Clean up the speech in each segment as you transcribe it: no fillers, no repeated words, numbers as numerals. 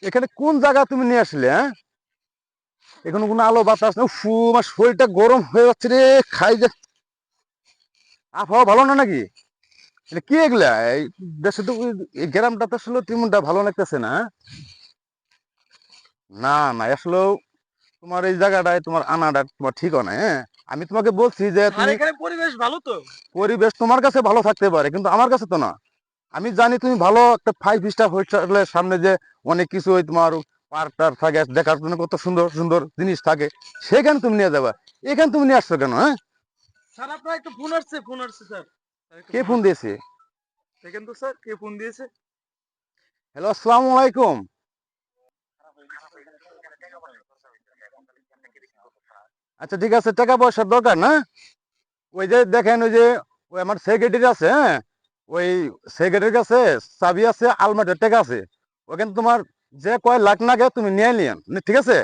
এখানে কোন জায়গা তুমি নিয়ে আসলে? হ্যাঁ, এখানে কোনো আলো বাতাস না। ফু, আমার শরীরটা গরম হয়ে যাচ্ছে রে। খাই যে আবহাওয়া ভালো না নাকি? এটা কি এগুলা? এই দেশে তো এই গ্রামটা তো আসলে তেমনটা ভালো লাগতেছে না। না না, আসলে তোমার এই জায়গাটায় তোমার আনাটা তোমার ঠিক হয়। হ্যাঁ, আমি তোমাকে বলছি যে স্যার তুমি এখানে পরিবেশ ভালো তো। পরিবেশ তোমার কাছে ভালো থাকতে পারে, কিন্তু আমার কাছে তো না। আমি জানি তুমি ভালো একটা 5 স্টার হোটেলের সামনে যে অনেক কিছু ওই তোমার পার্ক টার থাকে, দেখার জন্য কত সুন্দর সুন্দর জিনিস থাকে, সেখানে তুমি নিয়ে যাবা। এখানে তুমি নিয়ে আসছো কেন? হ্যাঁ, স্যার আপনার একটা ফোন আসছে স্যার। স্যার একটু কে ফোন ফোন আসছে। দিয়েছে? দেখেন তো স্যার কে ফোন দিয়েছে। হ্যালো, আসসালামু আলাইকুম। আচ্ছা ঠিক আছে, টাকা পয়সার দরকার না? ওই যে দেখেন, ওই যে ওই আমার সেক্রেটারি আছে, হ্যাঁ, ওই সেক্রেটারির কাছে চাবি আছে, আলমারির টাকা আছে। ওখানে তোমার যে কয় লাখ নাগে তুমি নিয়ে নিয়েন, ঠিক আছে?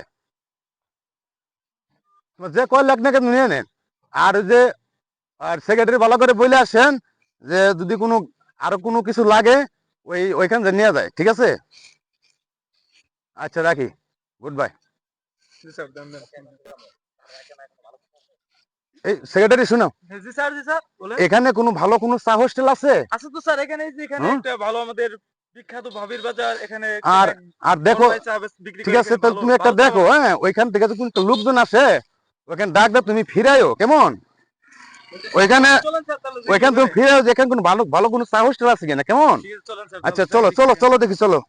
তোমার যে কয় লাখ নাগে তুমি নিয়ে নেন। আর ওই যে আর সেক্রেটারি ভালো করে বলে আসেন যে যদি কোনো আরো কোনো কিছু লাগে ওইখান যে নিয়ে যায়, ঠিক আছে? আচ্ছা, রাখি। Good bye. জি স্যার ধন্যবাদ। এই সেক্রেটারি শুনো, হ্যাঁ, জি স্যার বলেন। এখানে কোনো ভালো কোনো চা হোস্টেল আছে? আচ্ছা তো স্যার এখানে এই যে এখানে হুম। একটা ভালো আমাদের বিখ্যাত ভাবির বাজার এখানে আর এক আর বড় দেখো, ভাই চা বিক্রি ঠিক করে আছে, এখানে তাহলে ভালো তুমি একটা ভালো চা দেখো, বানায়। হ্যাঁ, ওইখান থেকে যদি কোনো লোকজন আসে ওইখানে ডাক দাও, তুমি ফিরাইও কেমন? ওইখানে আচ্ছা চলেন স্যার তাহলে দেখি ওইখানে তুমি ওখানে। ফিরাইও যে এখানে কোনো ভালো ভালো কোনো চা হোস্টেল আছে কিনা, কেমন? ঠিক আছে চলেন স্যার আচ্ছা, যাই চলো দেখি চলো এখানে। চলো দেখি, চলো।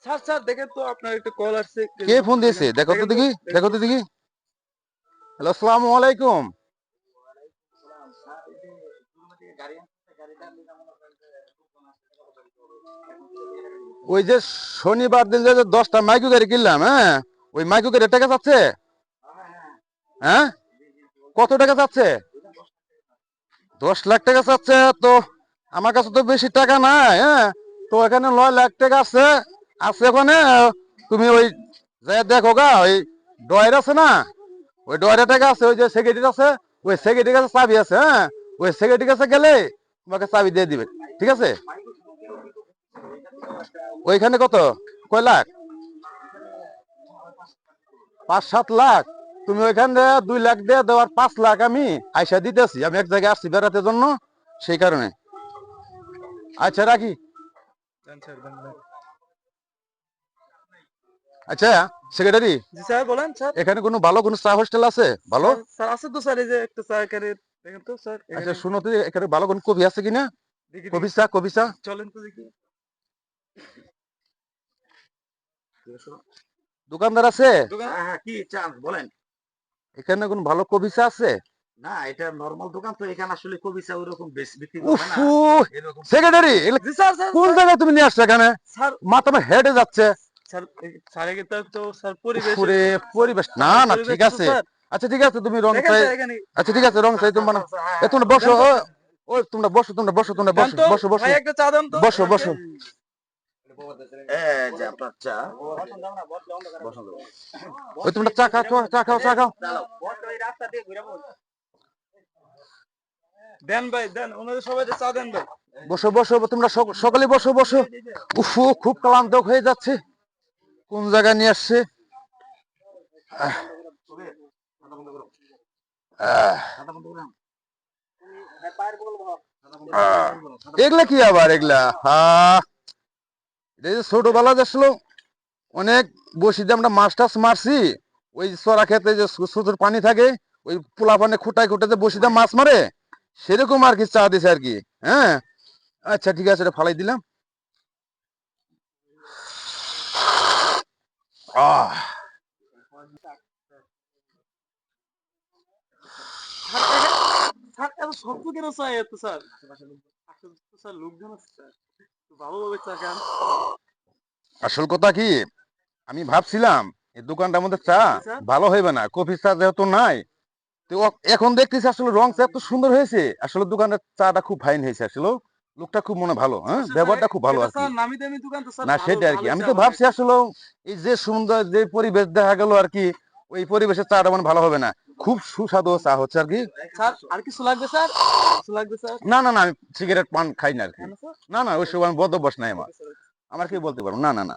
স্যার স্যার দেখেন তো আপনার একটা কল আসছে কে কে যেন। ফোন দেখেন দিয়েছে? দেখো তো দেখেন তো দেখি, দেখেন দেখো তো। তো দেখি। হ্যালো, আসসালামু আলাইকুম। ওই যে শনিবার দিন যে 10টা মাইক্রো গাড়ি কিনলাম, হ্যাঁ, ওই মাইক্রো গাড়ি টাকা যাচ্ছে? হ্যাঁ, কত টাকা যাচ্ছে? 10 লাখ টাকা চাচ্ছে তো। আমার কাছে তো বেশি টাকা নাই, হ্যাঁ। তো এখানে 9 লাখ টাকা আছে। আছে ওখানে। তুমি ওই যে দেখো গা, ওই ডয়ের আছে না, ওই ডয়ের টাকা আছে, ওই যে সেক্রেটারি আছে, ওই সেক্রেটারির কাছে চাবি আছে, হ্যাঁ। ওই সেক্রেটারির কাছে গেলে তোমাকে চাবি দিয়ে দিবে, ঠিক আছে? ওইখানে কত, কয় লাখ? 5-7 লাখ। তুমি ওইখানে 2 লাখ দিয়ে দেওয়ার 5 লাখ আমি আইসা দিতেছি। আমি এক জায়গায় আসছি বেড়াতে জন্য, সেই কারণে। আচ্ছা, রাখি। যান স্যার ধন্যবাদ। আচ্ছা, সেক্রেটারি, জি স্যার বলেন স্যার। এখানে কোনো ভালো কোনো চা হোস্টেল আছে ভালো? স্যার স্যার আছে তো স্যার এই যে একটা চা এখানে দেখেন তো স্যার আচ্ছা এখানে। শুনো তো, এখানে ভালো কোনো কফি আছে কিনা? দেখি দেখি কফি চা, কফি চা। চলেন তো দেখি। দোকানদার আছে? দোকান হ্যাঁ হ্যাঁ, কি চান বলেন। এখানে কোনো ভালো কফি চা আছে? না, এটা নরমাল দোকান তো, এখানে আসলে কবি চা ওইরকম বেশি বিক্রি করে না উফু, এরকম। সেক্রেটারি, এগুলো জি স্যার স্যার কোন স্যার জায়গায় তুমি নিয়ে আসছো এখানে? স্যার মাথা আমার হেডে যাচ্ছে। স্যার স্যার একে তো স্যার পরিবেশের উফরে, পরিবেশ না স্যার না, পরিবেশ ঠিক তো আছে। স্যার আচ্ছা ঠিক আছে, তুমি রং দেখেন চাই। স্যার এখানে। আচ্ছা ঠিক আছে, রং চাই তুমি বানাও। এ তোমরা বসো, দেন তো ওই তোমরা বসো, তোমরা বসো, তোমরা দেন বসো, তো বসো, বসো, ভাই একটা চা দেন তো বসো, ওনাকে। বসো। এই যে আপনার চা। বসন্ত। ওই তোমরা চা খাও, চা খাও, চা খাও। চালাও। দেন ভাই দেন ওনাদের সবাই চা দেন ভাই। বসো, বসো, তোমরা সকালে বসো, বসো। উফু, খুব ক্লান্ত হয়ে যাচ্ছে। কোন জায়গায় নিয়ে আসছে? আহ, খাতা বন্ধ করো। আহ, খাতা বন্ধ করো। আহ। এগুলা কি আবার এগুলা? হ্যাঁ, এই যে ছোটবেলা আসলো অনেক বসিতে আমরা মাছ টাছ মারছি। ওই চড়া খেতে যে ছোট পানি থাকে, ওই পোলা পানে খুঁটায় খুঁটাতে বসিতে মাছ মারে, সেরকম আর কি চা দিছে আর কি। হ্যাঁ, আচ্ছা ঠিক আছে, এটা ফালাই দিলাম। আহ, স্যার এখানে স্যার এত শক্ত কেন চা এত স্যার? আসলে তো স্যার লোকজন আছে স্যার একটু ভালোভাবে চা খান। আসল কথা কি, আমি ভাবছিলাম এই দোকানটার মধ্যে চা জি স্যার ভালো হইবে না, কফি চা যেহেতু নাই। তো এখন দেখতেছি আসলে রং চা এত সুন্দর হয়েছে, আসলে দোকানের চাটা খুব ফাইন হয়েছে আসলে। লোকটা খুব মনে ভালো, হ্যাঁ, অবশ্যই স্যার ব্যবহারটা খুব ভালো এটা আর কি। স্যার নামি দামি দোকান তো স্যার না ভালো সেটা আর কি, ভালোই আমি চা তো বানায় ভাবছি স্যার। আসলে এই যে সুন্দর যে পরিবেশ দেখা গেল আর কি, ওই পরিবেশের চাটা মানে ভালো হবে না। খুব সুস্বাদু চা হচ্ছে আর কি। স্যার আর কিছু লাগবে স্যার? কিছু লাগবে স্যার? না না না, আমি সিগারেট পান খাই না আর কি। না না স্যার। না না, ওই সব আমি বদভ্যাস নাই আমার। Okay sir. আমার কি বলতে পারবো না না না